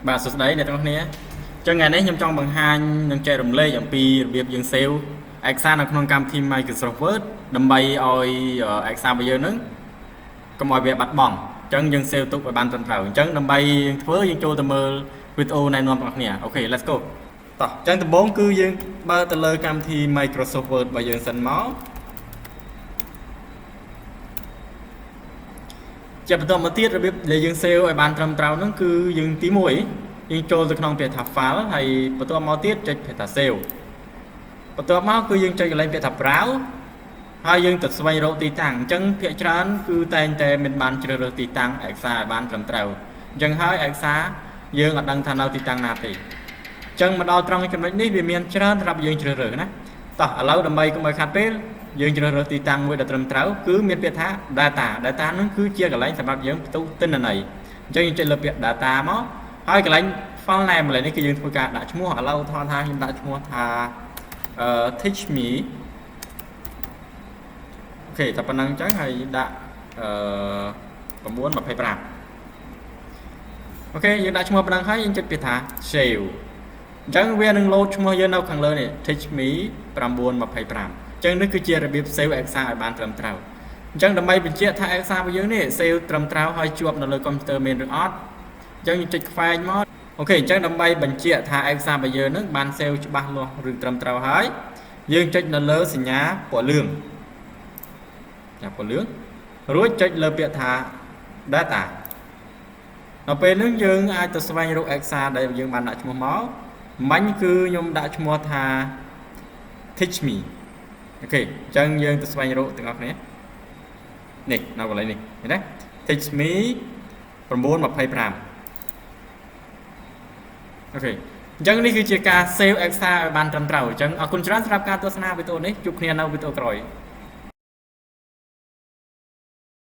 បាទសួស្តីអ្នកទាំងគ្នាចឹងថ្ងៃនេះខ្ញុំចង់បង្ហាញនឹងចែករំលែកអំពីរបៀបយើង save ឯកសារនៅក្នុងកម្មវិធី Microsoft Word ដើម្បីឲ្យឯកសាររបស់យើងនឹងកុំឲ្យវាបាត់បង់ចឹងយើង save ទុកឲ្យបានត្រឹមត្រូវអញ្ចឹងដើម្បីយើងធ្វើយើងចូលទៅមើលវីដេអូណែនាំបងប្អូនអូខេ let's go តោះចឹងដំបូងគឺយើងបើកទៅលើកម្មវិធី Microsoft Word របស់យើងសិនមកជាបន្តមកទៀតរបៀបដែលយើង save ឲ្យបានត្រឹមត្រូវហ្នឹងគឺយើងទី1យើងចូលទៅក្នុងពាក្យថា file ហើយបន្ទាប់មកទៀតចុចពាក្យថា save បន្ទាប់មកគឺយើងចុចកន្លែងពាក្យថា browse ហើយយើងទៅស្វែងរកទីតាំងអញ្ចឹងភាគច្រើនគឺតែងតែមានបានជ្រើសរើសទីតាំងឯកសារឲ្យបានត្រឹមត្រូវអញ្ចឹងហើយឯកសារយើងអត់ដឹងថានៅទីតាំងណាទេអញ្ចឹងមកដល់ត្រង់ចំណុចនេះវាមានច្រើនសម្រាប់យើងជ្រើសរើសណាតោះឥឡូវដើម្បីកុំឲ្យខាត់ពេលយើងជ្រើសរើសទីតាំងមួយដែលត្រឹមត្រូវគឺមានពាក្យថា data ហ្នឹងគឺជាកន្លែងសម្រាប់យើងផ្ទុកទិន្នន័យអញ្ចឹងយើងចុចលើពាក្យ data មកហើយកន្លែង file name នេះគឺយើងធ្វើការដាក់ឈ្មោះឥឡូវឧទាហរណ៍ថាខ្ញុំដាក់ឈ្មោះថាteach me អូខេតែប៉ុណ្្នឹងអញ្ចឹងហើយដាក់9:25អូខេយើងដាក់ឈ្មោះប៉ុណ្្នឹងហើយយើងចុចពាក្យថា save អញ្ចឹងវានឹង load ឈ្មោះយើងនៅខាងលើនេះ teach me 9:25អញ្ចឹងនេះគឺជារបៀប save ឯកសារឲ្យបានត្រឹមត្រូវអញ្ចឹងដើម្បីបញ្ជាក់ថាឯកសាររបស់យើងនេះ save ត្រឹមត្រូវហើយជាប់នៅលើកុំព្យូទ័រមែនឬអត់អញ្ចឹងយើងចុចខ្វែងមកអូខេអញ្ចឹងដើម្បីបញ្ជាក់ថាឯកសាររបស់យើងនឹងបាន save ច្បាស់លាស់ឬត្រឹមត្រូវហើយយើងចុចនៅលើសញ្ញាពណ៌លឿងចាពណ៌លឿងរួចចុចលើពាក្យថា data នៅពេលនេះយើងអាចទៅស្វែងរកឯកសារដែលយើងបានដាក់ឈ្មោះមកមិញគឺខ្ញុំដាក់ឈ្មោះថា teach me អូខេអញ្ចឹងយើងទៅស្វែងរកទាំងអស់គ្នានេះនៅកន្លែងនេះឃើញទេ teach me 9:25អូខេអញ្ចឹងនេះគឺជាការ save ឯកសារឲ្យបានត្រឹមត្រូវអញ្ចឹងអរគុណច្រើនសម្រាប់ការទស្សនាវីដេអូនេះជួបគ្នានៅវីដេអូក្រោយ